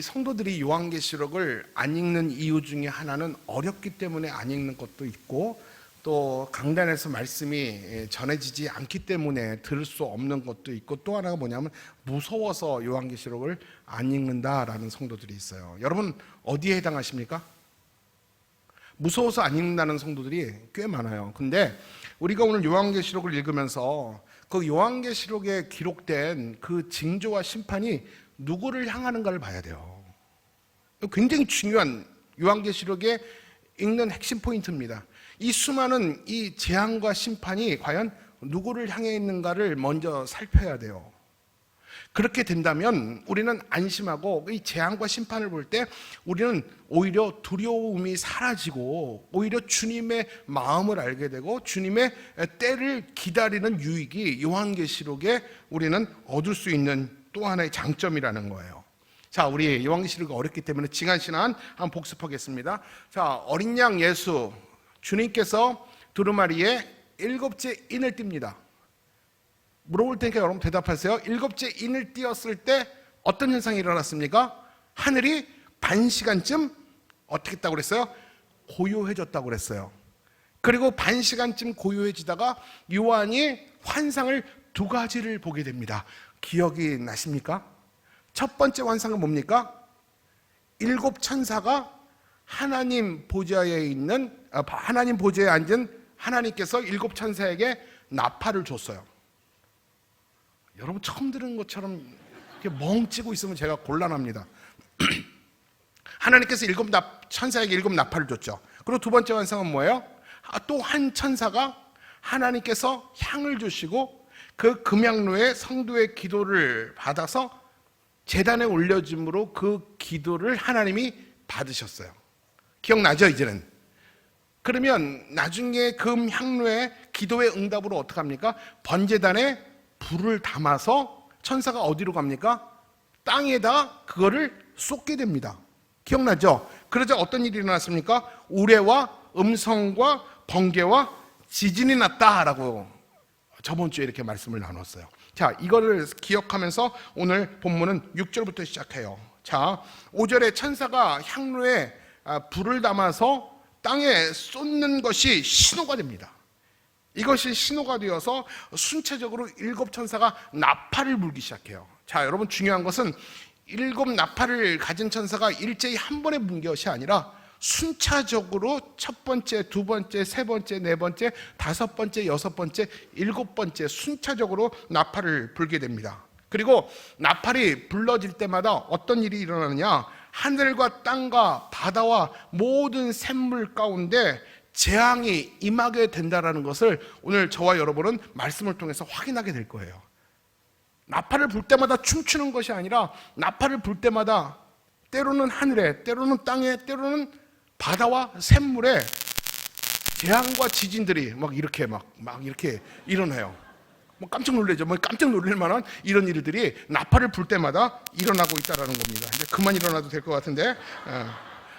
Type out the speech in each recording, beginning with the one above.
성도들이 요한계시록을 안 읽는 이유 중에 하나는 어렵기 때문에 안 읽는 것도 있고, 또 강단에서 말씀이 전해지지 않기 때문에 들을 수 없는 것도 있고, 또 하나가 뭐냐면 무서워서 요한계시록을 안 읽는다라는 성도들이 있어요. 여러분 어디에 해당하십니까? 무서워서 안 읽는다는 성도들이 꽤 많아요. 근데 우리가 오늘 요한계시록을 읽으면서 그 요한계시록에 기록된 그 징조와 심판이 누구를 향하는가를 봐야 돼요. 굉장히 중요한 요한계시록에 읽는 핵심 포인트입니다. 이 수많은 이 재앙과 심판이 과연 누구를 향해 있는가를 먼저 살펴야 돼요. 그렇게 된다면 우리는 안심하고 이 재앙과 심판을 볼 때 우리는 오히려 두려움이 사라지고 오히려 주님의 마음을 알게 되고 주님의 때를 기다리는 유익이 요한계시록에 우리는 얻을 수 있는 또 하나의 장점이라는 거예요. 자, 우리 요한계시록이 어렵기 때문에 지난 시간 한번 복습하겠습니다. 자, 어린 양 예수 주님께서 두루마리에 7째 인을 띱니다. 물어볼 테니까 여러분 대답하세요. 7째 인을 띄었을 때 어떤 현상이 일어났습니까? 하늘이 반 시간쯤 어떻게 했다고 그랬어요? 고요해졌다고 그랬어요. 그리고 반 시간쯤 고요해지다가 요한이 환상을 2가지를 보게 됩니다. 기억이 나십니까? 첫 번째 환상은 뭡니까? 7 천사가 하나님 보좌에 앉은 하나님께서 7 천사에게 나팔을 줬어요. 여러분 처음 들은 것처럼 이렇게 멍찌고 있으면 제가 곤란합니다. 하나님께서 7 천사에게 7 나팔을 줬죠. 그리고 두 번째 환상은 뭐예요? 또 한 천사가 하나님께서 향을 주시고 그 금향로에 성도의 기도를 받아서 제단에 올려줌으로 그 기도를 하나님이 받으셨어요. 기억나죠 이제는? 그러면 나중에 금향로의 기도의 응답으로 어떻게 합니까? 번제단에 불을 담아서 천사가 어디로 갑니까? 땅에다 그거를 쏟게 됩니다. 기억나죠? 그러자 어떤 일이 일어났습니까? 우레와 음성과 번개와 지진이 났다라고 저번 주에 이렇게 말씀을 나눴어요. 자, 이거를 기억하면서 오늘 본문은 6절부터 시작해요. 자, 5절에 천사가 향로에 불을 담아서 땅에 쏟는 것이 신호가 됩니다. 이것이 신호가 되어서 순차적으로 7 천사가 나팔을 불기 시작해요. 자, 여러분 중요한 것은 7 나팔을 가진 천사가 일제히 한 번에 분 것이 아니라 순차적으로 첫 번째, 두 번째, 세 번째, 네 번째, 5번째, 6번째, 7번째 순차적으로 나팔을 불게 됩니다. 그리고 나팔이 불러질 때마다 어떤 일이 일어나느냐? 하늘과 땅과 바다와 모든 샘물 가운데 재앙이 임하게 된다는 것을 오늘 저와 여러분은 말씀을 통해서 확인하게 될 거예요. 나팔을 불 때마다 춤추는 것이 아니라 나팔을 불 때마다 때로는 하늘에, 때로는 땅에, 때로는 바다와 샘물에 재앙과 지진들이 막 이렇게 일어나요. 깜짝 놀라죠. 깜짝 놀랄 만한 이런 일들이 나팔을 불 때마다 일어나고 있다는 겁니다. 이제 그만 일어나도 될 것 같은데.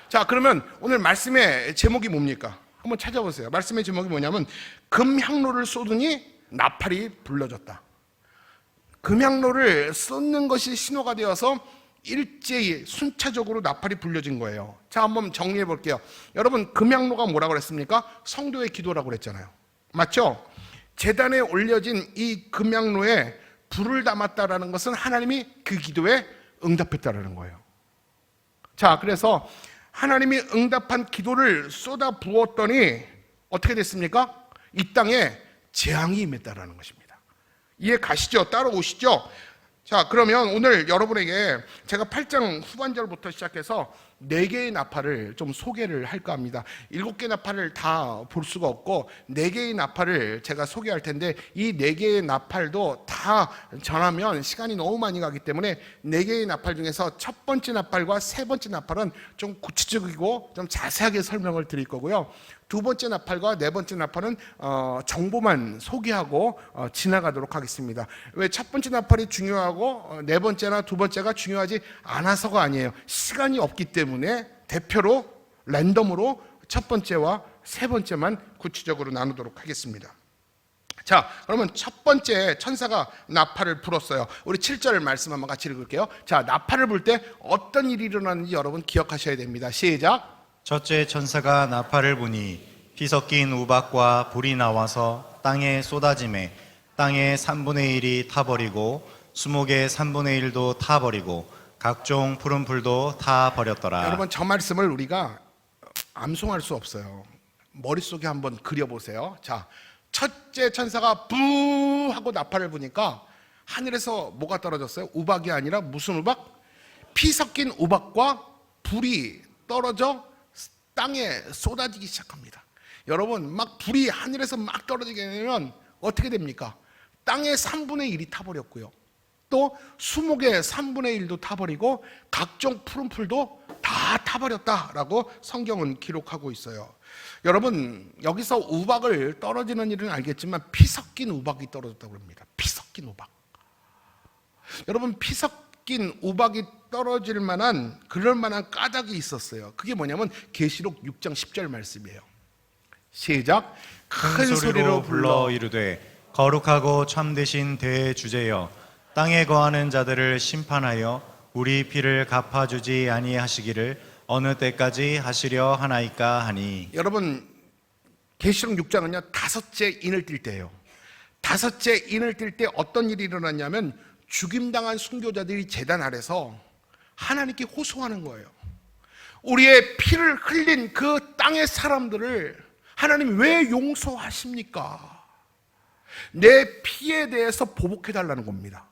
자, 그러면 오늘 말씀의 제목이 뭡니까? 한번 찾아보세요. 말씀의 제목이 뭐냐면 금향로를 쏟으니 나팔이 불러졌다. 금향로를 쏟는 것이 신호가 되어서 일제히 순차적으로 나팔이 불려진 거예요. 자, 한번 정리해 볼게요. 여러분, 금향로가 뭐라고 그랬습니까? 성도의 기도라고 그랬잖아요. 맞죠? 제단에 올려진 이 금향로에 불을 담았다라는 것은 하나님이 그 기도에 응답했다라는 거예요. 자, 그래서 하나님이 응답한 기도를 쏟아 부었더니 어떻게 됐습니까? 이 땅에 재앙이 임했다라는 것입니다. 이해 가시죠? 따라오시죠? 자, 그러면 오늘 여러분에게 제가 8장 후반절부터 시작해서 4개의 나팔을 좀 소개를 할까 합니다. 7개 나팔을 다 볼 수가 없고 4개의 나팔을 제가 소개할 텐데 이 4개의 나팔도 다 전하면 시간이 너무 많이 가기 때문에 4개의 나팔 중에서 첫 번째 나팔과 세 번째 나팔은 좀 구체적이고 좀 자세하게 설명을 드릴 거고요. 두 번째 나팔과 네 번째 나팔은 정보만 소개하고 지나가도록 하겠습니다. 왜 첫 번째 나팔이 중요하고 네 번째나 두 번째가 중요하지 않아서가 아니에요. 시간이 없기 때문에 대표로 랜덤으로 첫 번째와 세 번째만 구체적으로 나누도록 하겠습니다. 자, 그러면 첫 번째 천사가 나팔을 불었어요. 우리 7절 말씀 한번 같이 읽을게요. 자, 나팔을 불 때 어떤 일이 일어나는지 여러분 기억하셔야 됩니다. 시작. 첫째 천사가 나팔을 부니 피 섞인 우박과 불이 나와서 땅에 쏟아지매 땅의 3분의 1이 타버리고 수목의 3분의 1도 타버리고 각종 푸른 풀도 타버렸더라. 여러분, 저 말씀을 우리가 암송할 수 없어요. 머릿속에 한번 그려보세요. 자, 첫째 천사가 부 하고 나팔을 부니까 하늘에서 뭐가 떨어졌어요? 우박이 아니라 무슨 우박? 피 섞인 우박과 불이 떨어져 땅에 쏟아지기 시작합니다. 여러분, 막 불이 하늘에서 막 떨어지게 되면 어떻게 됩니까? 땅의 3분의 1이 타버렸고요, 또 수목의 3분의 1도 타버리고 각종 푸른 풀도 다 타버렸다라고 성경은 기록하고 있어요. 여러분, 여기서 우박을 떨어지는 일은 알겠지만 피 섞인 우박이 떨어졌다고 합니다. 피 섞인 우박. 여러분, 피 섞인 우박이 떨어질 만한, 그럴 만한 까닭이 있었어요. 그게 뭐냐면 계시록 6장 10절 말씀이에요. 시작. 큰 소리로 불러 이르되 거룩하고 참되신 대주제여 땅에 거하는 자들을 심판하여 우리 피를 갚아주지 아니하시기를 어느 때까지 하시려 하나이까 하니. 여러분, 계시록 6장은요 다섯째 인을 띌 때예요. 다섯째 인을 띌 때 어떤 일이 일어났냐면 죽임당한 순교자들이 제단 아래서 하나님께 호소하는 거예요. 우리의 피를 흘린 그 땅의 사람들을 하나님 왜 용서하십니까? 내 피에 대해서 보복해달라는 겁니다.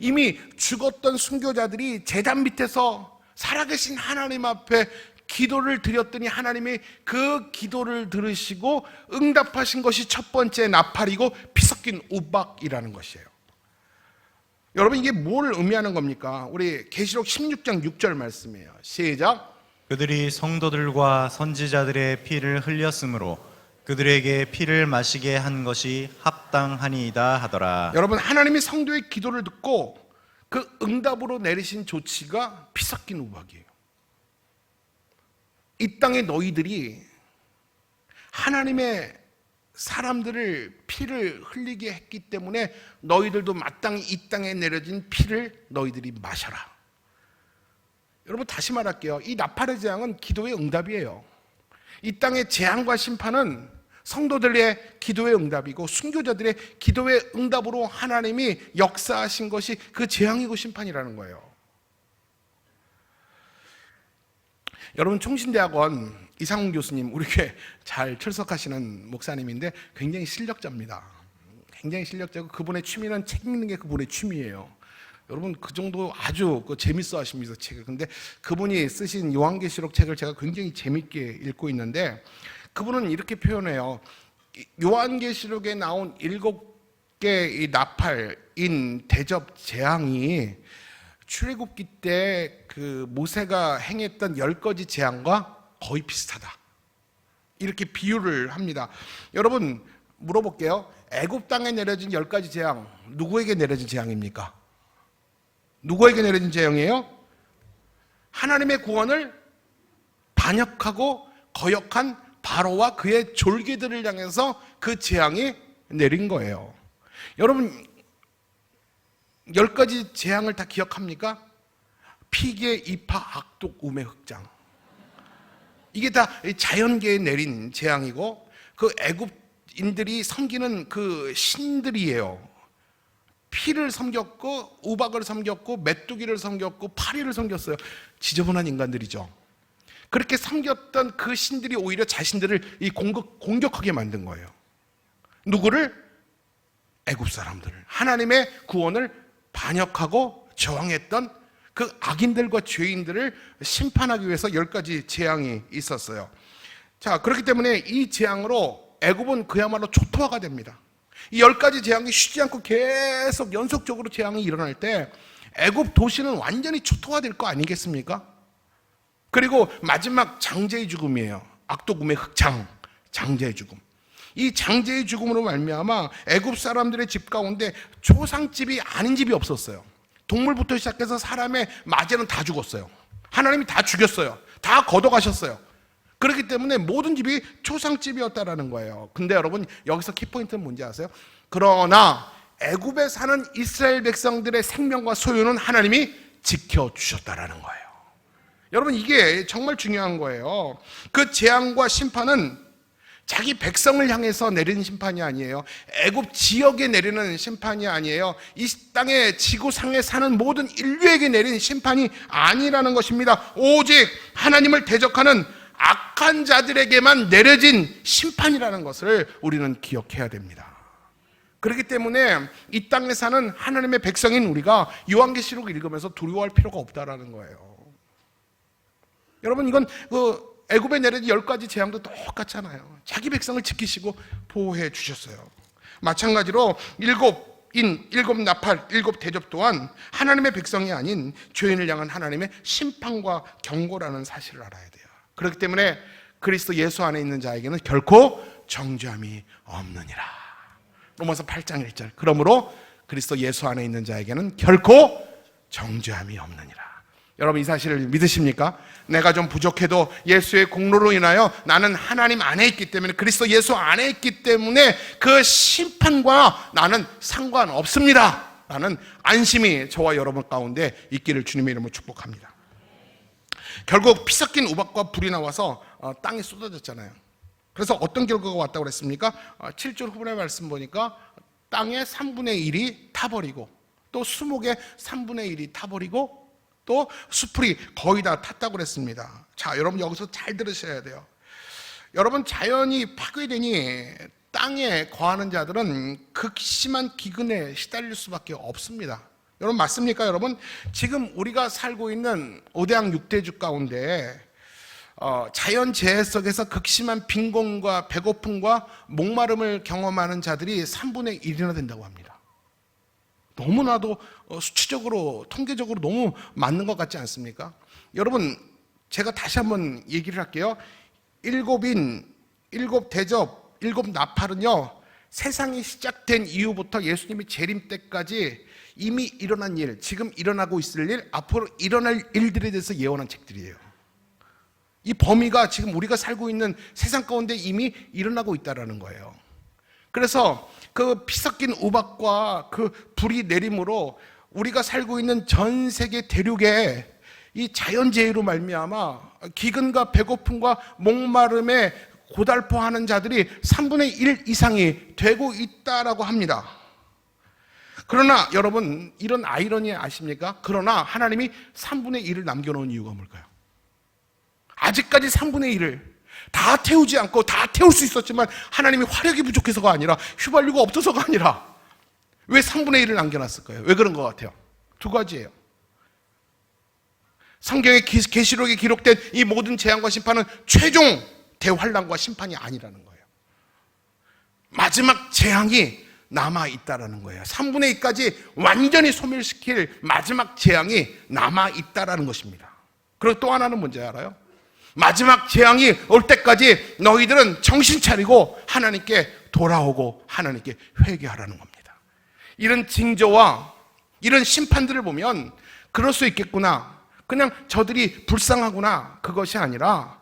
이미 죽었던 순교자들이 제단 밑에서 살아계신 하나님 앞에 기도를 드렸더니 하나님이 그 기도를 들으시고 응답하신 것이 첫 번째 나팔이고 피 섞인 우박이라는 것이에요. 여러분, 이게 뭘 의미하는 겁니까? 우리 계시록 16장 6절 말씀이에요. 시작. 그들이 성도들과 선지자들의 피를 흘렸으므로 그들에게 피를 마시게 한 것이 합당하니이다 하더라. 여러분, 하나님이 성도의 기도를 듣고 그 응답으로 내리신 조치가 피 섞인 우박이에요. 이 땅에 너희들이 하나님의 사람들을 피를 흘리게 했기 때문에 너희들도 마땅히 이 땅에 내려진 피를 너희들이 마셔라. 여러분, 다시 말할게요. 이 나팔의 재앙은 기도의 응답이에요. 이 땅의 재앙과 심판은 성도들의 기도의 응답이고 순교자들의 기도의 응답으로 하나님이 역사하신 것이 그 재앙이고 심판이라는 거예요. 여러분, 총신대학원 이상훈 교수님, 우리 교회 잘 출석하시는 목사님인데 굉장히 실력자입니다. 굉장히 실력자고 그분의 취미는 책 읽는 게 그분의 취미예요. 여러분, 그 정도 아주 재밌어 하십니다, 책을. 근데 그분이 쓰신 요한계시록 책을 제가 굉장히 재밌게 읽고 있는데 그분은 이렇게 표현해요. 요한계시록에 나온 7개의 나팔인 대접 재앙이 출애굽기 때 그 모세가 행했던 10가지 재앙과 거의 비슷하다, 이렇게 비유를 합니다. 여러분, 물어볼게요. 애굽 땅에 내려진 10가지 재앙, 누구에게 내려진 재앙입니까? 누구에게 내려진 재앙이에요? 하나님의 구원을 반역하고 거역한 바로와 그의 졸개들을 향해서 그 재앙이 내린 거예요. 여러분, 10가지 재앙을 다 기억합니까? 피계, 이파, 악독, 우매, 흑장. 이게 다 자연계에 내린 재앙이고 그 애굽인들이 섬기는 그 신들이에요. 피를 섬겼고 우박을 섬겼고 메뚜기를 섬겼고 파리를 섬겼어요. 지저분한 인간들이죠. 그렇게 섬겼던 그 신들이 오히려 자신들을 공격하게 만든 거예요. 누구를? 애굽 사람들을. 하나님의 구원을 반역하고 저항했던 그 악인들과 죄인들을 심판하기 위해서 10가지 재앙이 있었어요. 자, 그렇기 때문에 이 재앙으로 애굽은 그야말로 초토화가 됩니다. 이 10가지 재앙이 쉬지 않고 계속 연속적으로 재앙이 일어날 때 애굽 도시는 완전히 초토화될 거 아니겠습니까? 그리고 마지막 장제의 죽음이에요. 악독음의 흑장, 장제의 죽음. 이 장제의 죽음으로 말미암아 애굽 사람들의 집 가운데 초상집이 아닌 집이 없었어요. 동물부터 시작해서 사람의 맞이는 다 죽었어요. 하나님이 다 죽였어요. 다 걷어가셨어요. 그렇기 때문에 모든 집이 초상집이었다라는 거예요. 근데 여러분, 여기서 키포인트는 뭔지 아세요? 그러나 애굽에 사는 이스라엘 백성들의 생명과 소유는 하나님이 지켜주셨다라는 거예요. 여러분, 이게 정말 중요한 거예요. 그 재앙과 심판은 자기 백성을 향해서 내리는 심판이 아니에요. 애굽 지역에 내리는 심판이 아니에요. 이 땅의 지구상에 사는 모든 인류에게 내린 심판이 아니라는 것입니다. 오직 하나님을 대적하는 악한 자들에게만 내려진 심판이라는 것을 우리는 기억해야 됩니다. 그렇기 때문에 이 땅에 사는 하나님의 백성인 우리가 요한계시록 읽으면서 두려워할 필요가 없다라는 거예요. 여러분, 이건 애굽에 내려진 10가지 재앙도 똑같잖아요. 자기 백성을 지키시고 보호해 주셨어요. 마찬가지로 일곱 나팔, 7 대접 또한 하나님의 백성이 아닌 죄인을 향한 하나님의 심판과 경고라는 사실을 알아야 돼요. 그렇기 때문에 그리스도 예수 안에 있는 자에게는 결코 정죄함이 없느니라. 로마서 8장 1절. 그러므로 그리스도 예수 안에 있는 자에게는 결코 정죄함이 없느니라. 여러분, 이 사실을 믿으십니까? 내가 좀 부족해도 예수의 공로로 인하여 나는 하나님 안에 있기 때문에, 그리스도 예수 안에 있기 때문에 그 심판과 나는 상관없습니다 라는 안심이 저와 여러분 가운데 있기를 주님의 이름으로 축복합니다. 결국 피 섞인 우박과 불이 나와서 땅에 쏟아졌잖아요. 그래서 어떤 결과가 왔다고 그랬습니까? 7절 후반의 말씀 보니까 땅의 3분의 1이 타버리고, 또 수목의 3분의 1이 타버리고, 또 수풀이 거의 다 탔다고 그랬습니다. 자, 여러분 여기서 잘 들으셔야 돼요. 여러분, 자연이 파괴되니 땅에 거하는 자들은 극심한 기근에 시달릴 수밖에 없습니다. 여러분, 맞습니까? 여러분, 지금 우리가 살고 있는 5대양 6대주 가운데 자연재해 속에서 극심한 빈곤과 배고픔과 목마름을 경험하는 자들이 3분의 1이나 된다고 합니다. 너무나도 수치적으로, 통계적으로 너무 맞는 것 같지 않습니까? 여러분, 제가 다시 한번 얘기를 할게요. 7인, 7 대접, 7 나팔은요, 세상이 시작된 이후부터 예수님이 재림 때까지 이미 일어난 일, 지금 일어나고 있을 일, 앞으로 일어날 일들에 대해서 예언한 책들이에요. 이 범위가 지금 우리가 살고 있는 세상 가운데 이미 일어나고 있다는 거예요. 그래서 그 피 섞인 우박과 그 불이 내림으로 우리가 살고 있는 전 세계 대륙에 이 자연재해로 말미암아 기근과 배고픔과 목마름에 고달퍼하는 자들이 3분의 1 이상이 되고 있다라고 합니다. 그러나 여러분, 이런 아이러니 아십니까? 그러나 하나님이 3분의 1을 남겨놓은 이유가 뭘까요? 아직까지 3분의 1을 다 태우지 않고, 다 태울 수 있었지만 하나님이 화력이 부족해서가 아니라, 휘발유가 없어서가 아니라, 왜 3분의 1을 남겨놨을까요? 왜 그런 것 같아요? 2가지예요. 성경의 계시록에 기록된 이 모든 재앙과 심판은 최종 대환란과 심판이 아니라는 거예요. 마지막 재앙이 남아있다라는 거예요. 3분의 2까지 완전히 소멸시킬 마지막 재앙이 남아있다라는 것입니다. 그리고 또 하나는 뭔지 알아요? 마지막 재앙이 올 때까지 너희들은 정신 차리고 하나님께 돌아오고 하나님께 회개하라는 겁니다. 이런 징조와 이런 심판들을 보면 그럴 수 있겠구나, 그냥 저들이 불쌍하구나, 그것이 아니라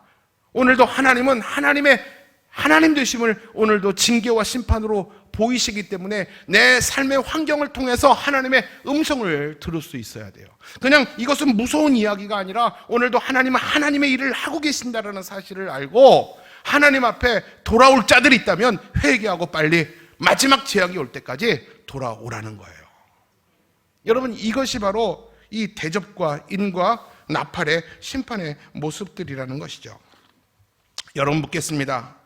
오늘도 하나님은 하나님 되심을 오늘도 징계와 심판으로 보이시기 때문에 내 삶의 환경을 통해서 하나님의 음성을 들을 수 있어야 돼요. 그냥 이것은 무서운 이야기가 아니라 오늘도 하나님은 하나님의 일을 하고 계신다는 사실을 알고 하나님 앞에 돌아올 자들이 있다면 회개하고 빨리 마지막 재앙이 올 때까지 돌아오라는 거예요. 여러분, 이것이 바로 이 대접과 인과 나팔의 심판의 모습들이라는 것이죠. 여러분, 묻겠습니다.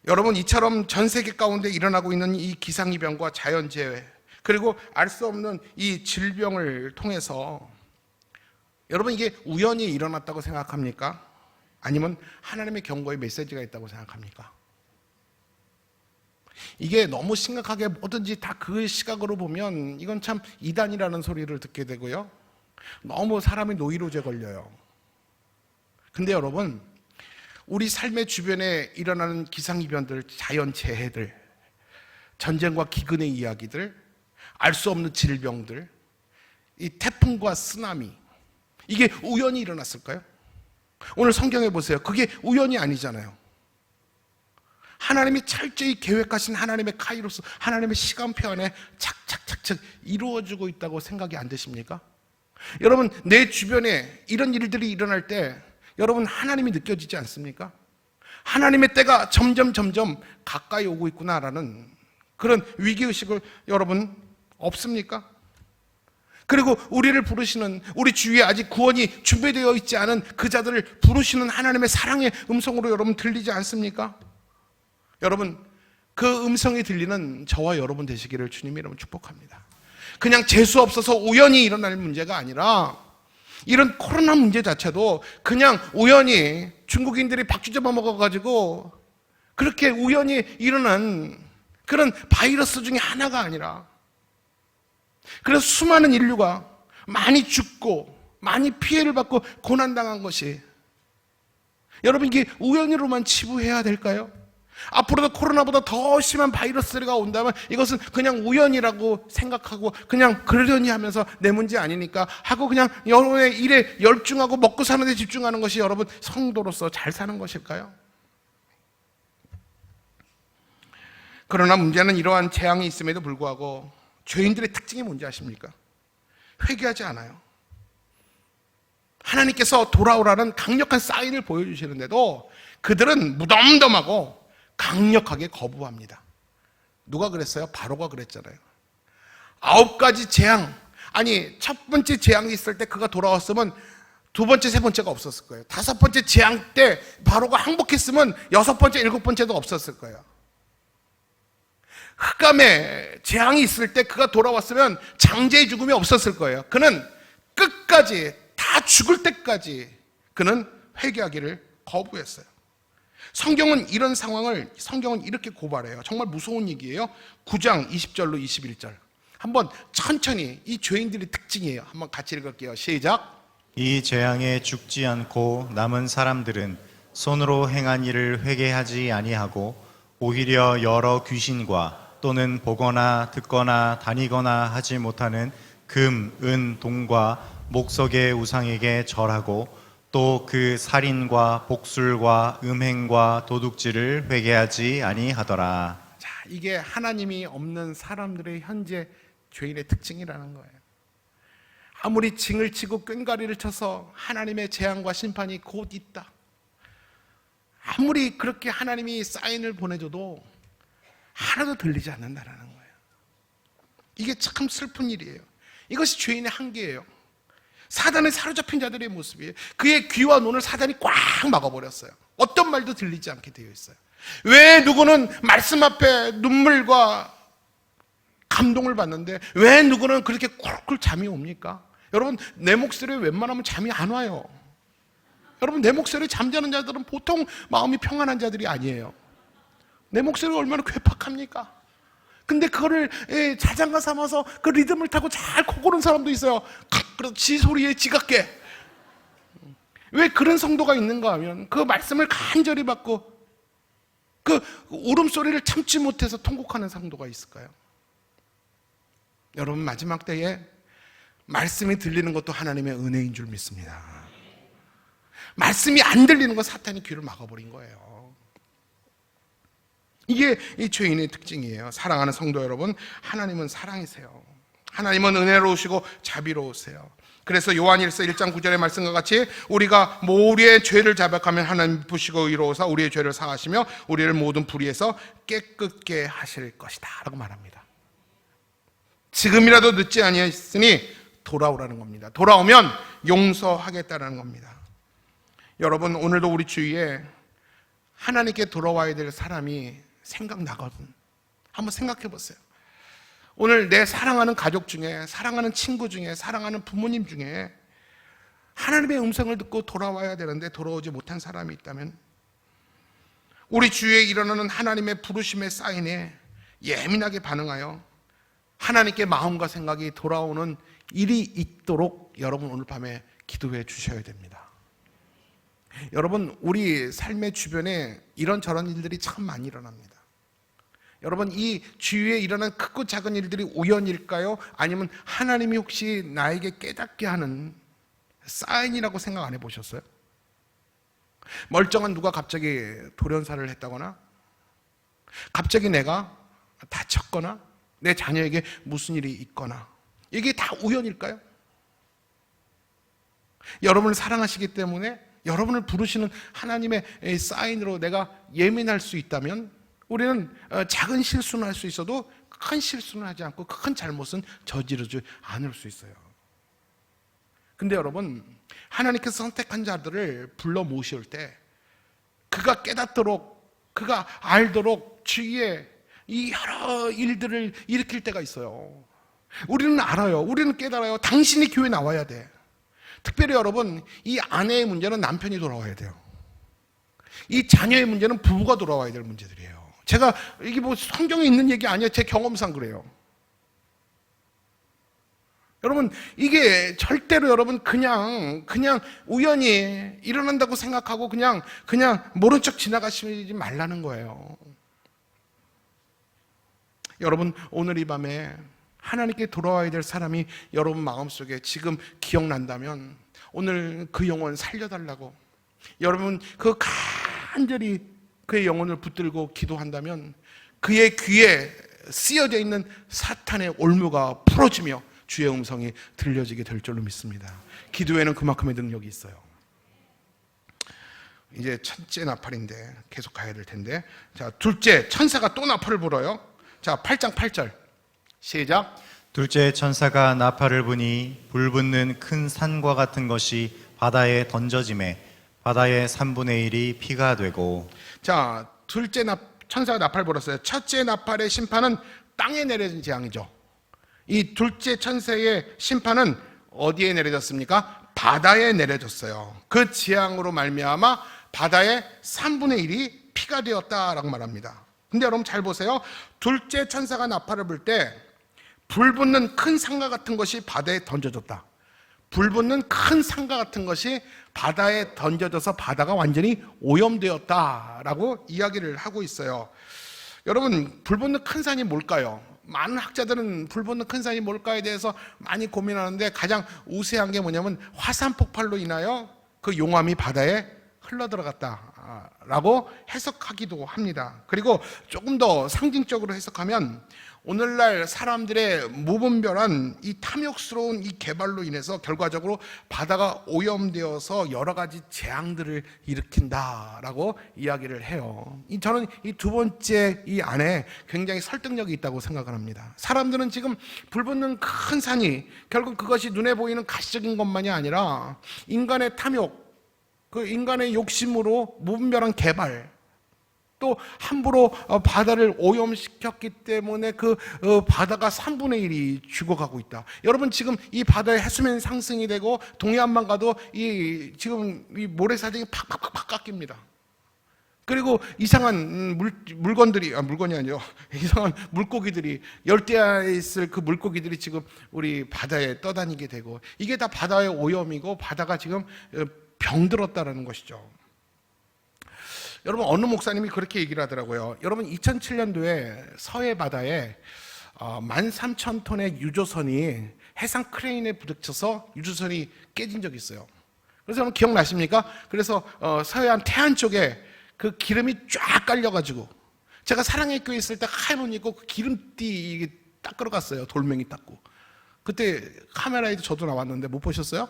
여러분, 이처럼 전 세계 가운데 일어나고 있는 이 기상이변과 자연재해, 그리고 알 수 없는 이 질병을 통해서 여러분, 이게 우연히 일어났다고 생각합니까? 아니면 하나님의 경고의 메시지가 있다고 생각합니까? 이게 너무 심각하게 뭐든지 다 그 시각으로 보면 이건 참 이단이라는 소리를 듣게 되고요, 너무 사람이 노이로제 걸려요. 근데 여러분, 우리 삶의 주변에 일어나는 기상이변들, 자연재해들, 전쟁과 기근의 이야기들, 알 수 없는 질병들, 이 태풍과 쓰나미, 이게 우연히 일어났을까요? 오늘 성경에 보세요. 그게 우연이 아니잖아요. 하나님이 철저히 계획하신 하나님의 카이로스, 하나님의 시간표 안에 착착착착 이루어지고 있다고 생각이 안 되십니까? 여러분, 내 주변에 이런 일들이 일어날 때 여러분 하나님이 느껴지지 않습니까? 하나님의 때가 점점 가까이 오고 있구나라는 그런 위기의식을 여러분 없습니까? 그리고 우리를 부르시는, 우리 주위에 아직 구원이 준비되어 있지 않은 그 자들을 부르시는 하나님의 사랑의 음성으로 여러분 들리지 않습니까? 여러분, 그 음성이 들리는 저와 여러분 되시기를 주님이 여러분 축복합니다. 그냥 재수 없어서 우연히 일어날 문제가 아니라 이런 코로나 문제 자체도 그냥 우연히 중국인들이 박쥐 잡아먹어가지고 그렇게 우연히 일어난 그런 바이러스 중에 하나가 아니라, 그래서 수많은 인류가 많이 죽고 많이 피해를 받고 고난당한 것이, 여러분 이게 우연히로만 치부해야 될까요? 앞으로도 코로나보다 더 심한 바이러스가 온다면 이것은 그냥 우연이라고 생각하고 그냥 그러려니 하면서 내 문제 아니니까 하고 그냥 여러분의 일에 열중하고 먹고 사는 데 집중하는 것이 여러분 성도로서 잘 사는 것일까요? 그러나 문제는 이러한 재앙이 있음에도 불구하고 죄인들의 특징이 뭔지 아십니까? 회개하지 않아요. 하나님께서 돌아오라는 강력한 사인을 보여주시는데도 그들은 무덤덤하고 강력하게 거부합니다. 누가 그랬어요? 바로가 그랬잖아요. 9가지 재앙, 아니 첫 번째 재앙이 있을 때 그가 돌아왔으면 두 번째, 세 번째가 없었을 거예요. 5번째 재앙 때 바로가 항복했으면 6번째, 7번째도 없었을 거예요. 흑암의 재앙이 있을 때 그가 돌아왔으면 장제의 죽음이 없었을 거예요. 그는 끝까지, 다 죽을 때까지 그는 회개하기를 거부했어요. 성경은 이런 상황을, 성경은 이렇게 고발해요. 정말 무서운 얘기예요. 9장 20절로 21절. 한번 천천히, 이 죄인들의 특징이에요. 한번 같이 읽을게요. 시작. 이 재앙에 죽지 않고 남은 사람들은 손으로 행한 일을 회개하지 아니하고 오히려 여러 귀신과 또는 보거나 듣거나 다니거나 하지 못하는 금, 은, 동과 목석의 우상에게 절하고 또 그 살인과 복술과 음행과 도둑질을 회개하지 아니하더라. 자, 이게 하나님이 없는 사람들의 현재 죄인의 특징이라는 거예요. 아무리 징을 치고 꽹과리를 쳐서 하나님의 재앙과 심판이 곧 있다, 아무리 그렇게 하나님이 사인을 보내줘도 하나도 들리지 않는다라는 거예요. 이게 참 슬픈 일이에요. 이것이 죄인의 한계예요. 사단에 사로잡힌 자들의 모습이에요. 그의 귀와 눈을 사단이 꽉 막아버렸어요. 어떤 말도 들리지 않게 되어 있어요. 왜 누구는 말씀 앞에 눈물과 감동을 받는데 왜 누구는 그렇게 쿨쿨 잠이 옵니까? 여러분, 내 목소리에 웬만하면 잠이 안 와요. 여러분, 내 목소리에 잠자는 자들은 보통 마음이 평안한 자들이 아니에요. 내 목소리가 얼마나 괴팍합니까? 근데 그거를 자장가 삼아서 그 리듬을 타고 잘 코 고는 사람도 있어요. 그래서 지 소리에 지각해. 왜 그런 성도가 있는가 하면 그 말씀을 간절히 받고 그 울음소리를 참지 못해서 통곡하는 성도가 있을까요? 여러분, 마지막 때에 말씀이 들리는 것도 하나님의 은혜인 줄 믿습니다. 말씀이 안 들리는 건 사탄이 귀를 막아버린 거예요. 이게 이 죄인의 특징이에요. 사랑하는 성도 여러분, 하나님은 사랑이세요. 하나님은 은혜로우시고 자비로우세요. 그래서 요한일서 1장 9절의 말씀과 같이 우리가 우리의 죄를 자백하면 하나님 보시고 의로우사 우리의 죄를 사하시며 우리를 모든 불의에서 깨끗게 하실 것이다 라고 말합니다. 지금이라도 늦지 아니하였으니 돌아오라는 겁니다. 돌아오면 용서하겠다라는 겁니다. 여러분, 오늘도 우리 주위에 하나님께 돌아와야 될 사람이 생각나거든. 한번 생각해 보세요. 오늘 내 사랑하는 가족 중에, 사랑하는 친구 중에, 사랑하는 부모님 중에 하나님의 음성을 듣고 돌아와야 되는데 돌아오지 못한 사람이 있다면 우리 주위에 일어나는 하나님의 부르심의 사인에 예민하게 반응하여 하나님께 마음과 생각이 돌아오는 일이 있도록 여러분 오늘 밤에 기도해 주셔야 됩니다. 여러분, 우리 삶의 주변에 이런저런 일들이 참 많이 일어납니다. 여러분, 이 주위에 일어난 크고 작은 일들이 우연일까요? 아니면 하나님이 혹시 나에게 깨닫게 하는 사인이라고 생각 안 해보셨어요? 멀쩡한 누가 갑자기 돌연사를 했다거나 갑자기 내가 다쳤거나 내 자녀에게 무슨 일이 있거나 이게 다 우연일까요? 여러분을 사랑하시기 때문에 여러분을 부르시는 하나님의 사인으로 내가 예민할 수 있다면 우리는 작은 실수는 할 수 있어도 큰 실수는 하지 않고 큰 잘못은 저지르지 않을 수 있어요. 근데 여러분, 하나님께서 선택한 자들을 불러 모실 때 그가 깨닫도록, 그가 알도록 주위에 이 여러 일들을 일으킬 때가 있어요. 우리는 알아요. 우리는 깨달아요. 당신이 교회 나와야 돼. 특별히 여러분, 이 아내의 문제는 남편이 돌아와야 돼요. 이 자녀의 문제는 부부가 돌아와야 될 문제들이에요. 제가 이게 뭐 성경에 있는 얘기 아니에요. 제 경험상 그래요. 여러분, 이게 절대로 여러분 그냥 우연히 일어난다고 생각하고 그냥 모른 척 지나가시지 말라는 거예요. 여러분, 오늘 이 밤에 하나님께 돌아와야 될 사람이 여러분 마음속에 지금 기억난다면 오늘 그 영혼 살려달라고 여러분 그 간절히 그의 영혼을 붙들고 기도한다면 그의 귀에 쓰여져 있는 사탄의 올무가 풀어지며 주의 음성이 들려지게 될 줄로 믿습니다. 기도에는 그만큼의 능력이 있어요. 이제 첫째 나팔인데 계속 가야 될 텐데, 자, 둘째 천사가 또 나팔을 불어요. 자, 8장 8절 시작. 둘째 천사가 나팔을 부니 불붙는 큰 산과 같은 것이 바다에 던져지매 바다의 3분의 1이 피가 되고. 자, 둘째 천사가 나팔을 불었어요. 첫째 나팔의 심판은 땅에 내려진 재앙이죠. 이 둘째 천사의 심판은 어디에 내려졌습니까? 바다에 내려졌어요. 그 재앙으로 말미암아 바다의 3분의 1이 피가 되었다라고 말합니다. 근데 여러분 잘 보세요. 둘째 천사가 나팔을 불 때 불붙는 큰 상가 같은 것이 바다에 던져졌다. 불붙는 큰 상가 같은 것이 바다에 던져져서 바다가 완전히 오염되었다라고 이야기를 하고 있어요. 여러분, 불붙는 큰 산이 뭘까요? 많은 학자들은 불붙는 큰 산이 뭘까에 대해서 많이 고민하는데 가장 우세한 게 뭐냐면 화산 폭발로 인하여 그 용암이 바다에 흘러들어갔다라고 해석하기도 합니다. 그리고 조금 더 상징적으로 해석하면 오늘날 사람들의 무분별한 이 탐욕스러운 이 개발로 인해서 결과적으로 바다가 오염되어서 여러 가지 재앙들을 일으킨다라고 이야기를 해요. 저는 이 두 번째 이 안에 굉장히 설득력이 있다고 생각을 합니다. 사람들은 지금 불붙는 큰 산이 결국 그것이 눈에 보이는 가시적인 것만이 아니라 인간의 탐욕, 그 인간의 욕심으로 무분별한 개발, 또 함부로 바다를 오염시켰기 때문에 그 바다가 3분의 1이 죽어가고 있다. 여러분, 지금 이 바다의 해수면 상승이 되고 동해안만 가도 지금 이 모래사장이 팍팍팍 깎입니다. 그리고 이상한 물건이 아니죠. 이상한 물고기들이, 열대야에 있을 그 물고기들이 지금 우리 바다에 떠다니게 되고, 이게 다 바다의 오염이고 바다가 지금 병들었다라는 것이죠. 여러분, 어느 목사님이 그렇게 얘기를 하더라고요. 여러분, 2007년도에 서해 바다에 13,000톤의 유조선이 해상 크레인에 부딪혀서 유조선이 깨진 적이 있어요. 그래서 여러분 기억나십니까? 그래서 서해안 태안 쪽에 그 기름이 쫙 깔려가지고, 제가 사랑의 교회 있을 때 하얀 옷 입고 그 기름띠 닦으러 갔어요. 돌멩이 닦고. 그때 카메라에도 저도 나왔는데 못 보셨어요?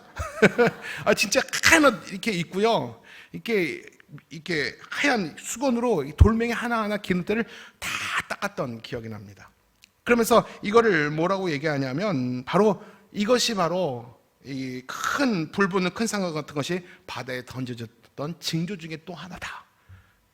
진짜 하얀 옷 이렇게 입고요. 이렇게 하얀 수건으로 돌멩이 하나하나 기름때를 다 닦았던 기억이 납니다. 그러면서 이거를 뭐라고 얘기하냐면 이것이 바로 이 큰 불붙는 큰 상가 같은 것이 바다에 던져졌던 징조 중에 또 하나다,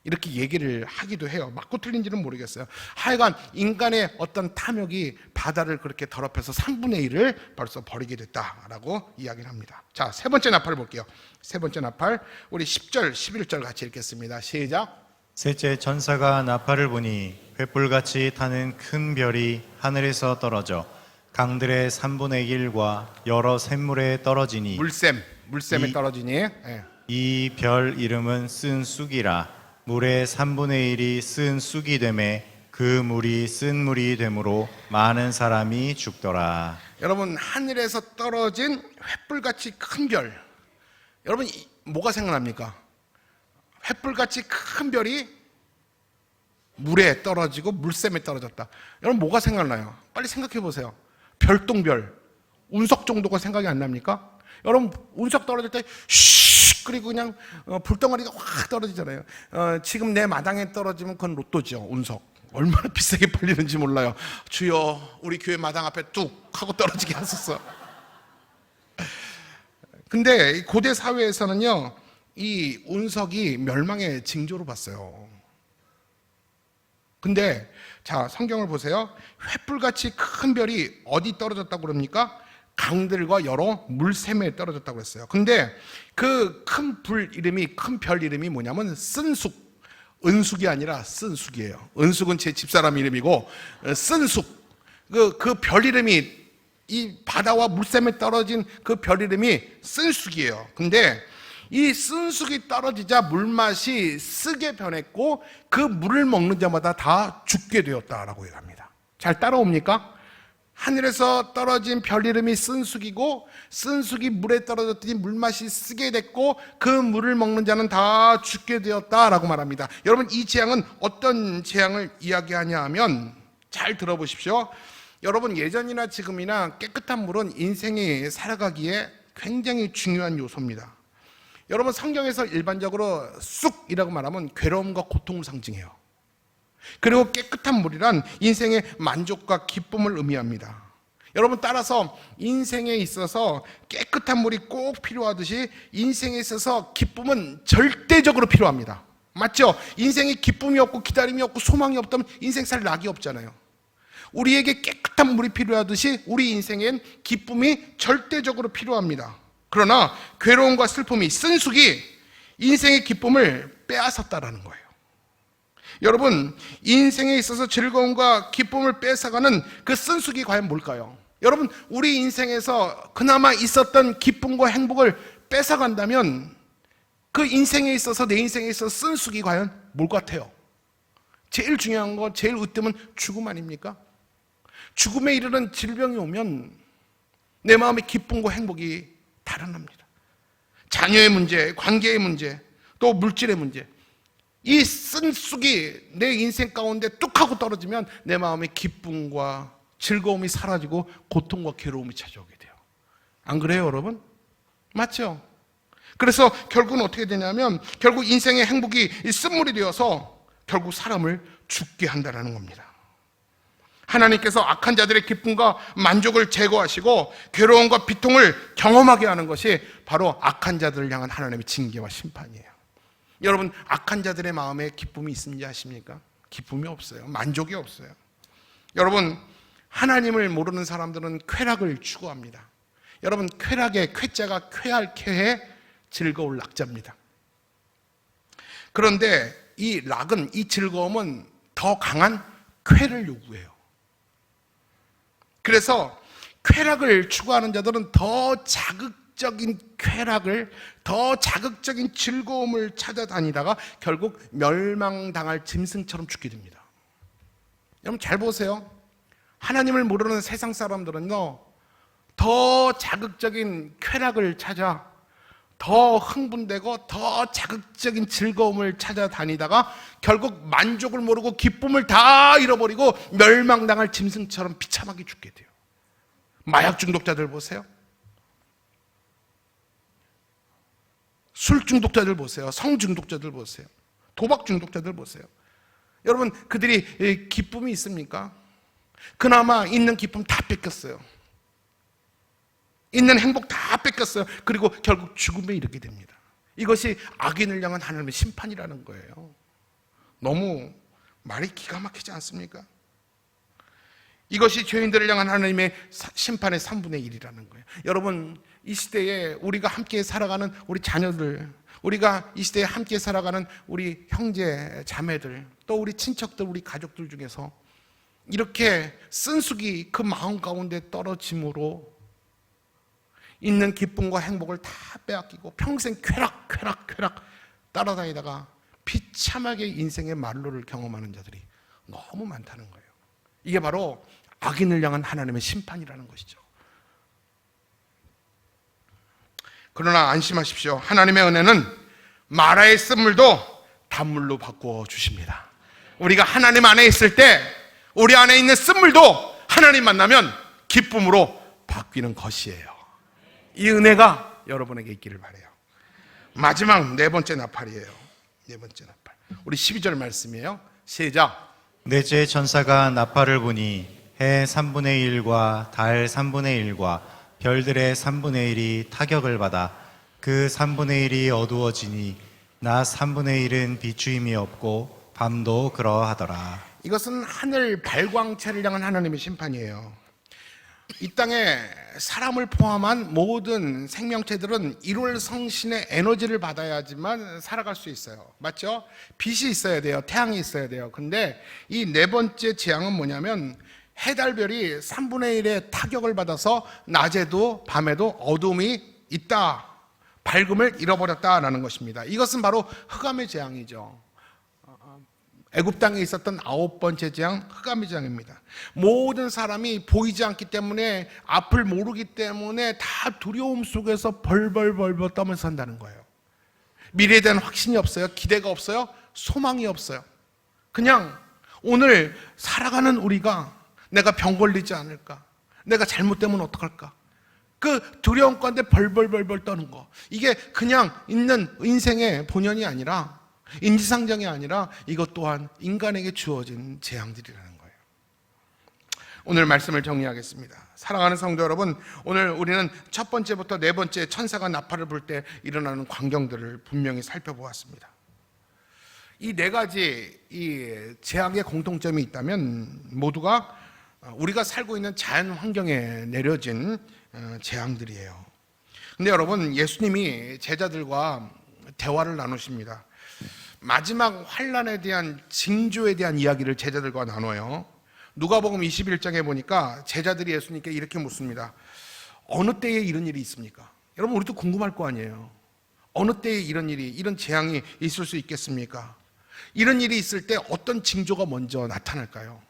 이렇게 얘기를 하기도 해요. 맞고 틀린지는 모르겠어요. 하여간 인간의 어떤 탐욕이 바다를 그렇게 더럽혀서 3분의 1을 벌써 버리게 됐다라고 이야기를 합니다. 자, 세 번째 나팔을 볼게요. 세 번째 나팔, 우리 10절, 11절 같이 읽겠습니다. 시작. 셋째 천사가 나팔을 부니 횃불같이 타는 큰 별이 하늘에서 떨어져 강들의 3분의 1과 여러 샘물에 떨어지니, 물샘에 떨어지니, 예. 이 별 이름은 쓴 쑥이라. 물의 3분의 1이 쓴 쑥이 되매 그 물이 쓴 물이 되므로 많은 사람이 죽더라. 여러분, 하늘에서 떨어진 횃불같이 큰 별, 여러분 뭐가 생각납니까? 횃불같이 큰 별이 물에 떨어지고 물샘에 떨어졌다. 여러분 뭐가 생각나요? 빨리 생각해 보세요. 별똥별, 운석 정도가 생각이 안 납니까? 여러분 운석 떨어질 때 슉 그리고 그냥 불덩어리가 확 떨어지잖아요. 지금 내 마당에 떨어지면 그건 로또죠. 운석 얼마나 비싸게 팔리는지 몰라요. 주여 우리 교회 마당 앞에 뚝 하고 떨어지게 하소서. 근데 고대 사회에서는요 이 운석이 멸망의 징조로 봤어요. 근데 자 성경을 보세요. 횃불같이 큰 별이 어디 떨어졌다고 그럽니까? 강들과 여러 물샘에 떨어졌다고 했어요. 근데 그 큰 큰 별 이름이 뭐냐면 쓴숙. 은숙이 아니라 쓴숙이에요. 은숙은 제 집사람 이름이고 쓴숙. 그 별 이름이 이 바다와 물샘에 떨어진 그 별 이름이 쓴숙이에요. 근데 이 쓴숙이 떨어지자 물맛이 쓰게 변했고 그 물을 먹는 자마다 다 죽게 되었다라고 얘기합니다. 잘 따라옵니까? 하늘에서 떨어진 별 이름이 쓴숙이고 쓴숙이 물에 떨어졌더니 물맛이 쓰게 됐고 그 물을 먹는 자는 다 죽게 되었다라고 말합니다. 여러분 이 재앙은 어떤 재앙을 이야기하냐 하면 잘 들어보십시오. 여러분 예전이나 지금이나 깨끗한 물은 인생이 살아가기에 굉장히 중요한 요소입니다. 여러분 성경에서 일반적으로 쑥이라고 말하면 괴로움과 고통을 상징해요. 그리고 깨끗한 물이란 인생의 만족과 기쁨을 의미합니다. 여러분 따라서 인생에 있어서 깨끗한 물이 꼭 필요하듯이 인생에 있어서 기쁨은 절대적으로 필요합니다. 맞죠? 인생에 기쁨이 없고 기다림이 없고 소망이 없다면 인생 살 낙이 없잖아요. 우리에게 깨끗한 물이 필요하듯이 우리 인생엔 기쁨이 절대적으로 필요합니다. 그러나 괴로움과 슬픔이 쓴숙이 인생의 기쁨을 빼앗았다라는 거예요. 여러분 인생에 있어서 즐거움과 기쁨을 뺏어가는 그 쓴숙이 과연 뭘까요? 여러분 우리 인생에서 그나마 있었던 기쁨과 행복을 뺏어간다면 그 인생에 있어서 내 인생에 있어서 쓴숙이 과연 뭘 같아요? 제일 중요한 거 제일 으뜸은 죽음 아닙니까? 죽음에 이르는 질병이 오면 내 마음의 기쁨과 행복이 달아납니다. 자녀의 문제, 관계의 문제, 또 물질의 문제, 이 쓴쑥이 내 인생 가운데 뚝 하고 떨어지면 내 마음의 기쁨과 즐거움이 사라지고 고통과 괴로움이 찾아오게 돼요. 안 그래요 여러분? 맞죠? 그래서 결국은 어떻게 되냐면 결국 인생의 행복이 쓴물이 되어서 결국 사람을 죽게 한다는 겁니다. 하나님께서 악한 자들의 기쁨과 만족을 제거하시고 괴로움과 비통을 경험하게 하는 것이 바로 악한 자들을 향한 하나님의 징계와 심판이에요. 여러분 악한 자들의 마음에 기쁨이 있는지 아십니까? 기쁨이 없어요. 만족이 없어요. 여러분 하나님을 모르는 사람들은 쾌락을 추구합니다. 여러분 쾌락의 쾌자가 쾌할 쾌해 즐거울 낙자입니다. 그런데 이 락은 이 즐거움은 더 강한 쾌를 요구해요. 그래서 쾌락을 추구하는 자들은 더 자극적인 쾌락을, 더 자극적인 즐거움을 찾아다니다가 결국 멸망당할 짐승처럼 죽게 됩니다. 여러분 잘 보세요. 하나님을 모르는 세상 사람들은요 더 자극적인 쾌락을 찾아 더 흥분되고 더 자극적인 즐거움을 찾아다니다가 결국 만족을 모르고 기쁨을 다 잃어버리고 멸망당할 짐승처럼 비참하게 죽게 돼요. 마약 중독자들 보세요. 술 중독자들 보세요. 성 중독자들 보세요. 도박 중독자들 보세요. 여러분 그들이 기쁨이 있습니까? 그나마 있는 기쁨 다 뺏겼어요. 있는 행복 다 뺏겼어요. 그리고 결국 죽음에 이르게 됩니다. 이것이 악인을 향한 하나님의 심판이라는 거예요. 너무 말이 기가 막히지 않습니까? 이것이 죄인들을 향한 하나님의 심판의 3분의 1이라는 거예요. 여러분 이 시대에 우리가 함께 살아가는 우리 자녀들, 우리가 이 시대에 함께 살아가는 우리 형제 자매들, 또 우리 친척들, 우리 가족들 중에서 이렇게 쓴숙이 그 마음 가운데 떨어짐으로 있는 기쁨과 행복을 다 빼앗기고 평생 쾌락 따라다니다가 비참하게 인생의 말로를 경험하는 자들이 너무 많다는 거예요. 이게 바로 악인을 향한 하나님의 심판이라는 것이죠. 그러나 안심하십시오. 하나님의 은혜는 마라의 쓴물도 단물로 바꾸어 주십니다. 우리가 하나님 안에 있을 때 우리 안에 있는 쓴물도 하나님 만나면 기쁨으로 바뀌는 것이에요. 이 은혜가 여러분에게 있기를 바라요. 마지막 네 번째 나팔이에요. 네 번째 나팔. 우리 12절 말씀이에요. 시작. 넷째 천사가 나팔을 부니 해 3분의 1과 달 3분의 1과 별들의 3분의 1이 타격을 받아 그 3분의 1이 어두워지니 낮 3분의 1은 비추임이 없고 밤도 그러하더라. 이것은 하늘 발광체를 향한 하나님의 심판이에요. 이 땅에 사람을 포함한 모든 생명체들은 일월성신의 에너지를 받아야지만 살아갈 수 있어요. 맞죠? 빛이 있어야 돼요. 태양이 있어야 돼요. 근데 이 네 번째 재앙은 뭐냐면 해달별이 3분의 1의 타격을 받아서 낮에도 밤에도 어둠이 있다. 밝음을 잃어버렸다라는 것입니다. 이것은 바로 흑암의 재앙이죠. 애굽 땅에 있었던 9번째 재앙, 흑암의 재앙입니다. 모든 사람이 보이지 않기 때문에, 앞을 모르기 때문에 다 두려움 속에서 벌벌벌벌 떨면서 산다는 거예요. 미래에 대한 확신이 없어요. 기대가 없어요. 소망이 없어요. 그냥 오늘 살아가는 우리가 내가 병 걸리지 않을까? 내가 잘못되면 어떡할까? 그 두려움 가운데 벌벌벌벌 떠는 거. 이게 그냥 있는 인생의 본연이 아니라, 인지상정이 아니라 이것 또한 인간에게 주어진 재앙들이라는 거예요. 오늘 말씀을 정리하겠습니다. 사랑하는 성도 여러분, 오늘 우리는 첫 번째부터 네 번째 천사가 나팔을 불 때 일어나는 광경들을 분명히 살펴보았습니다. 이 네 가지 이 재앙의 공통점이 있다면 모두가 우리가 살고 있는 자연 환경에 내려진 재앙들이에요. 근데 여러분, 예수님이 제자들과 대화를 나누십니다. 마지막 환난에 대한 징조에 대한 이야기를 제자들과 나눠요. 누가복음 21장에 보니까 제자들이 예수님께 이렇게 묻습니다. 어느 때에 이런 일이 있습니까? 여러분, 우리도 궁금할 거 아니에요. 어느 때에 이런 일이, 이런 재앙이 있을 수 있겠습니까? 이런 일이 있을 때 어떤 징조가 먼저 나타날까요?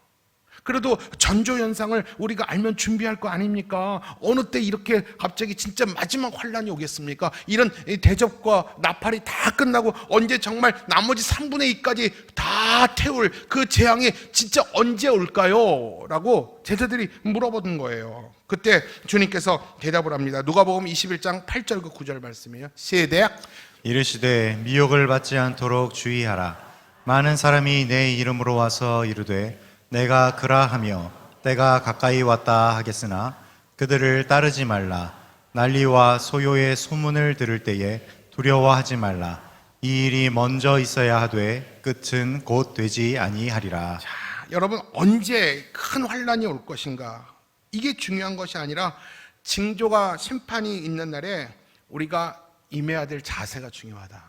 그래도 전조현상을 우리가 알면 준비할 거 아닙니까? 어느 때 이렇게 갑자기 진짜 마지막 환란이 오겠습니까? 이런 대접과 나팔이 다 끝나고 언제 정말 나머지 3분의 2까지 다 태울 그 재앙이 진짜 언제 올까요? 라고 제자들이 물어보는 거예요. 그때 주님께서 대답을 합니다. 누가복음 21장 8절과 9절 말씀이에요. 시작. 이르시되 미혹을 받지 않도록 주의하라. 많은 사람이 내 이름으로 와서 이르되 내가 그라하며 때가 가까이 왔다 하겠으나 그들을 따르지 말라. 난리와 소요의 소문을 들을 때에 두려워하지 말라. 이 일이 먼저 있어야 하되 끝은 곧 되지 아니하리라. 자, 여러분, 언제 큰 환란이 올 것인가? 이게 중요한 것이 아니라 징조가 심판이 있는 날에 우리가 임해야 될 자세가 중요하다.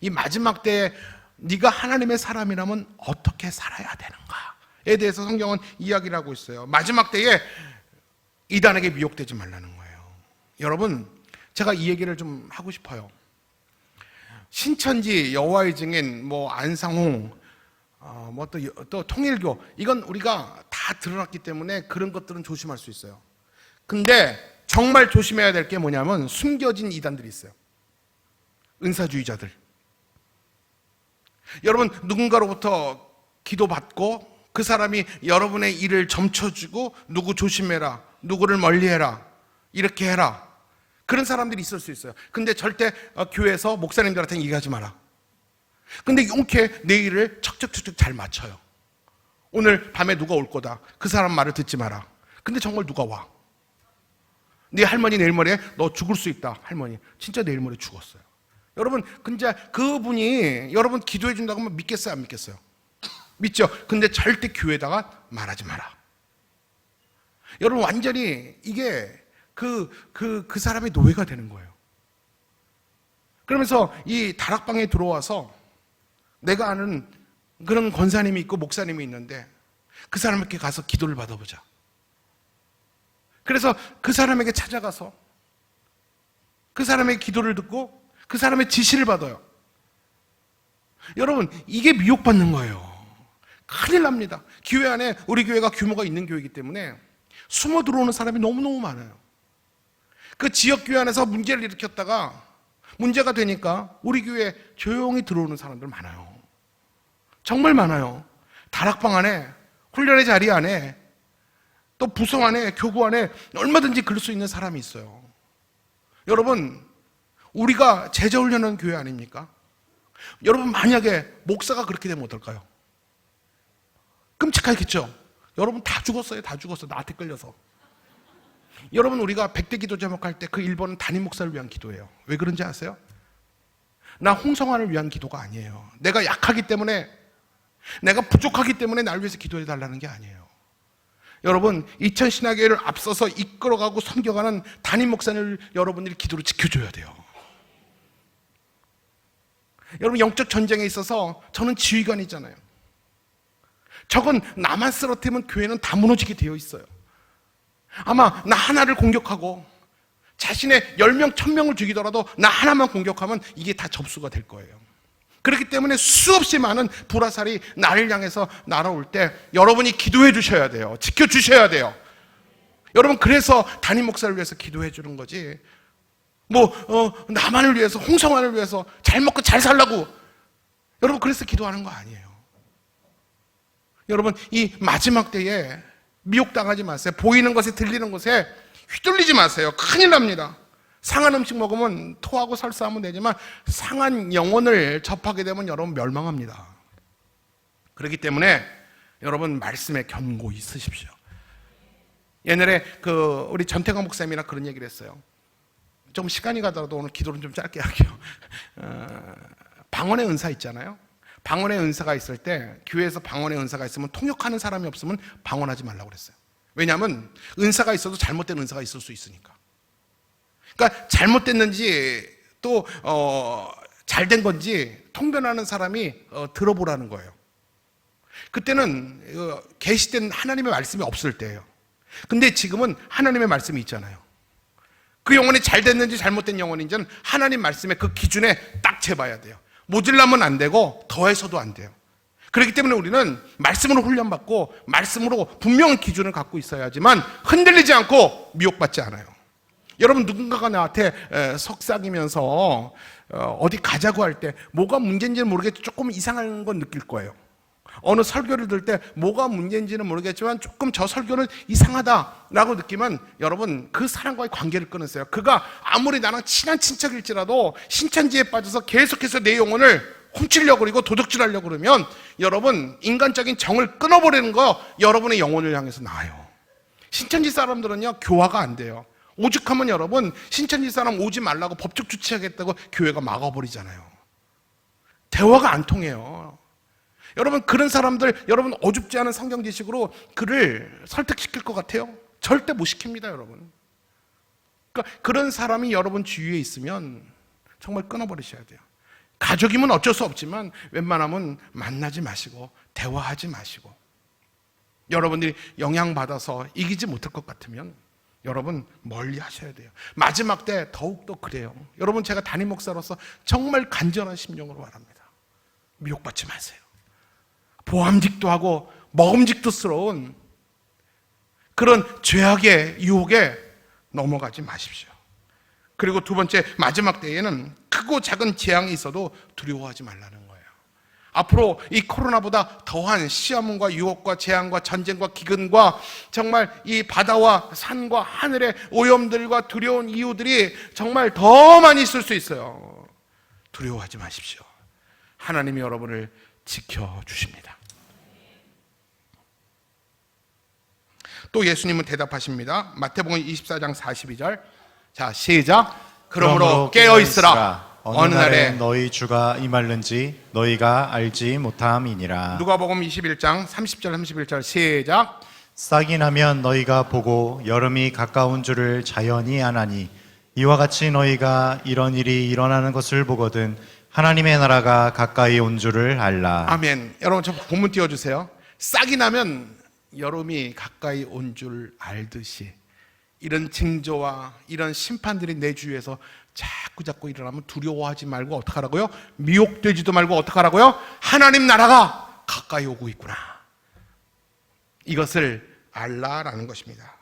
이 마지막 때에 네가 하나님의 사람이라면 어떻게 살아야 되는가에 대해서 성경은 이야기를 하고 있어요. 마지막 때에 이단에게 미혹되지 말라는 거예요. 여러분, 제가 이 얘기를 좀 하고 싶어요. 신천지, 여호와의 증인, 안상홍, 또 통일교, 이건 우리가 다 드러났기 때문에 그런 것들은 조심할 수 있어요. 근데 정말 조심해야 될 게 뭐냐면 숨겨진 이단들이 있어요. 은사주의자들. 여러분, 누군가로부터 기도받고 그 사람이 여러분의 일을 점쳐주고 누구 조심해라, 누구를 멀리해라, 이렇게 해라, 그런 사람들이 있을 수 있어요. 근데 절대 교회에서 목사님들한테 얘기하지 마라. 근데 용케 내 일을 척척척척 잘 맞춰요. 오늘 밤에 누가 올 거다, 그 사람 말을 듣지 마라. 근데 정말 누가 와. 네 할머니 내일 모레 너 죽을 수 있다. 할머니 진짜 내일 모레 죽었어요. 여러분, 근데 그분이 여러분 기도해 준다고 하면 믿겠어요, 안 믿겠어요? 믿죠? 근데 절대 교회에다가 말하지 마라. 여러분, 완전히 이게 그 사람의 노예가 되는 거예요. 그러면서 이 다락방에 들어와서 내가 아는 그런 권사님이 있고 목사님이 있는데 그 사람에게 가서 기도를 받아보자. 그래서 그 사람에게 찾아가서 그 사람의 기도를 듣고 그 사람의 지시를 받아요. 여러분, 이게 미혹받는 거예요. 큰일 납니다. 교회 안에, 우리 교회가 규모가 있는 교회이기 때문에 숨어 들어오는 사람이 너무너무 많아요. 그 지역교회 안에서 문제를 일으켰다가 문제가 되니까 우리 교회에 조용히 들어오는 사람들 많아요. 정말 많아요. 다락방 안에, 훈련의 자리 안에, 또 부서 안에, 교구 안에 얼마든지 그럴 수 있는 사람이 있어요. 여러분, 우리가 제자훈련하는 교회 아닙니까? 여러분, 만약에 목사가 그렇게 되면 어떨까요? 끔찍하겠죠? 여러분, 다 죽었어요. 다 죽었어. 나한테 끌려서. 여러분, 우리가 100대 기도 제목할 때 그 1번은 담임 목사를 위한 기도예요. 왜 그런지 아세요? 나 홍성환을 위한 기도가 아니에요. 내가 약하기 때문에, 내가 부족하기 때문에 날 위해서 기도해 달라는 게 아니에요. 여러분, 2000신학교회를 앞서서 이끌어가고 섬겨가는 담임 목사를 여러분들이 기도로 지켜줘야 돼요. 여러분, 영적 전쟁에 있어서 저는 지휘관이잖아요. 적은 나만 쓰러뜨리면 교회는 다 무너지게 되어 있어요. 아마 나 하나를 공격하고 자신의 10명, 1000명을 죽이더라도 나 하나만 공격하면 이게 다 접수가 될 거예요. 그렇기 때문에 수없이 많은 불화살이 나를 향해서 날아올 때 여러분이 기도해 주셔야 돼요. 지켜주셔야 돼요. 여러분, 그래서 담임 목사를 위해서 기도해 주는 거지, 나만을 위해서, 홍성환을 위해서 잘 먹고 잘 살라고 여러분 그래서 기도하는 거 아니에요. 여러분, 이 마지막 때에 미혹당하지 마세요. 보이는 것에 들리는 것에 휘둘리지 마세요. 큰일 납니다. 상한 음식 먹으면 토하고 설사하면 되지만 상한 영혼을 접하게 되면 여러분 멸망합니다. 그렇기 때문에 여러분 말씀에 견고히 쓰십시오. 옛날에 우리 전태광 목사님이랑 그런 얘기를 했어요. 좀 시간이 가더라도 오늘 기도는 좀 짧게 할게요. 방언의 은사 있잖아요. 방언의 은사가 있을 때, 교회에서 방언의 은사가 있으면 통역하는 사람이 없으면 방언하지 말라고 그랬어요. 왜냐하면 은사가 있어도 잘못된 은사가 있을 수 있으니까. 그러니까 잘못됐는지 또 잘된 건지 통변하는 사람이 들어보라는 거예요. 그때는 계시된 하나님의 말씀이 없을 때예요. 근데 지금은 하나님의 말씀이 있잖아요. 그 영혼이 잘 됐는지 잘못된 영혼인지는 하나님 말씀의 그 기준에 딱 재봐야 돼요. 모질라면 안 되고 더해서도 안 돼요. 그렇기 때문에 우리는 말씀으로 훈련받고 말씀으로 분명한 기준을 갖고 있어야지만 흔들리지 않고 미혹받지 않아요. 여러분, 누군가가 나한테 속삭이면서 어디 가자고 할 때 뭐가 문제인지는 모르겠지만 조금 이상한 건 느낄 거예요. 어느 설교를 들을 때 뭐가 문제인지는 모르겠지만 조금 저 설교는 이상하다라고 느끼면 여러분 그 사람과의 관계를 끊으세요. 그가 아무리 나랑 친한 친척일지라도 신천지에 빠져서 계속해서 내 영혼을 훔치려고 그러고 도둑질하려고 그러면 여러분 인간적인 정을 끊어버리는 거 여러분의 영혼을 향해서 나아요. 신천지 사람들은요 교화가 안 돼요. 오죽하면 여러분 신천지 사람 오지 말라고 법적 조치하겠다고 교회가 막아버리잖아요. 대화가 안 통해요. 여러분 그런 사람들, 여러분 어줍지 않은 성경 지식으로 그를 설득시킬 것 같아요? 절대 못 시킵니다, 여러분. 그러니까 그런 사람이 여러분 주위에 있으면 정말 끊어버리셔야 돼요. 가족이면 어쩔 수 없지만 웬만하면 만나지 마시고 대화하지 마시고, 여러분들이 영향받아서 이기지 못할 것 같으면 여러분 멀리 하셔야 돼요. 마지막 때 더욱더 그래요. 여러분, 제가 담임 목사로서 정말 간절한 심령으로 말합니다. 미혹받지 마세요. 보암직도 하고 먹음직도스러운 그런 죄악의 유혹에 넘어가지 마십시오. 그리고 두 번째, 마지막 때에는 크고 작은 재앙이 있어도 두려워하지 말라는 거예요. 앞으로 이 코로나보다 더한 시험과 유혹과 재앙과 전쟁과 기근과 정말 이 바다와 산과 하늘의 오염들과 두려운 이유들이 정말 더 많이 있을 수 있어요. 두려워하지 마십시오. 하나님이 여러분을 지켜주십니다. 또 예수님은 대답하십니다. 마태복음 24장 42절. 자, 시작. 그러므로 깨어있으라. 어느 날에 너희 주가 임할는지 너희가 알지 못함이니라. 누가복음 21장 30절 31절. 시작. 싹이 나면 너희가 보고 여름이 가까운 줄을 자연히 아나니 이와 같이 너희가 이런 일이 일어나는 것을 보거든 하나님의 나라가 가까이 온 줄을 알라. 아멘. 여러분 저 본문 띄워주세요. 싹이 나면 여름이 가까이 온 줄 알듯이 이런 징조와 이런 심판들이 내 주위에서 자꾸 일어나면 두려워하지 말고 어떡하라고요? 미혹되지도 말고 어떡하라고요? 하나님 나라가 가까이 오고 있구나, 이것을 알라라는 것입니다.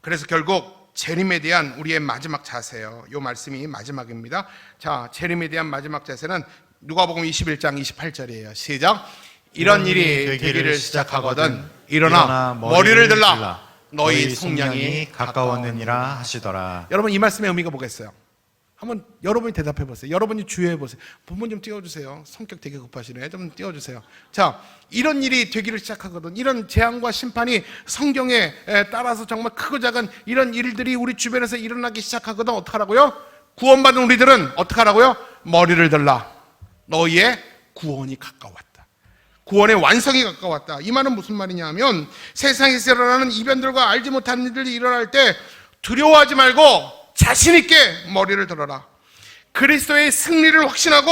그래서 결국 재림에 대한 우리의 마지막 자세예요. 이 말씀이 마지막입니다. 자, 재림에 대한 마지막 자세는 누가복음 21장 28절이에요. 시작. 이런 일이 되기를 시작하거든 일어나 머리를 들라 너희 속량이 가까웠느니라 하시더라. 여러분, 이 말씀의 의미가 뭐겠어요? 한번 여러분이 대답해 보세요. 여러분이 주의해 보세요. 부모 좀 띄워주세요. 성격 되게 급하시네. 좀 띄워주세요. 자, 이런 일이 되기를 시작하거든. 이런 재앙과 심판이 성경에 따라서 정말 크고 작은 이런 일들이 우리 주변에서 일어나기 시작하거든. 어떡하라고요? 구원받은 우리들은 어떡하라고요? 머리를 들라 너희의 구원이 가까웠다. 구원의 완성이 가까웠다. 이 말은 무슨 말이냐 하면 세상에서 일어나는 이변들과 알지 못한 일들이 일어날 때 두려워하지 말고 자신 있게 머리를 들어라. 그리스도의 승리를 확신하고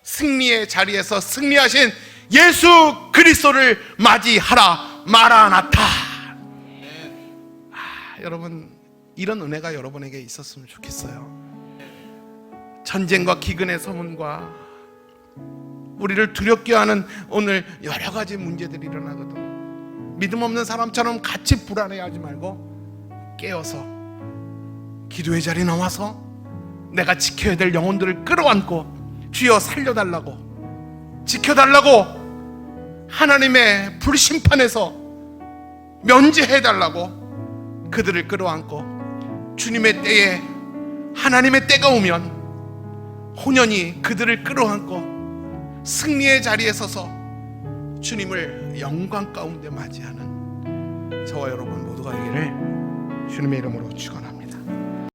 승리의 자리에서 승리하신 예수 그리스도를 맞이하라. 마라나타. 여러분, 이런 은혜가 여러분에게 있었으면 좋겠어요. 전쟁과 기근의 소문과 우리를 두렵게 하는 오늘 여러 가지 문제들이 일어나거든. 믿음 없는 사람처럼 같이 불안해하지 말고 깨어서 기도의 자리에 나와서 내가 지켜야 될 영혼들을 끌어안고 주여 살려달라고, 지켜달라고, 하나님의 불심판에서 면제해달라고 그들을 끌어안고 주님의 때에, 하나님의 때가 오면 혼연히 그들을 끌어안고 승리의 자리에 서서 주님을 영광 가운데 맞이하는 저와 여러분 모두가 되기를 주님의 이름으로 축원합니다.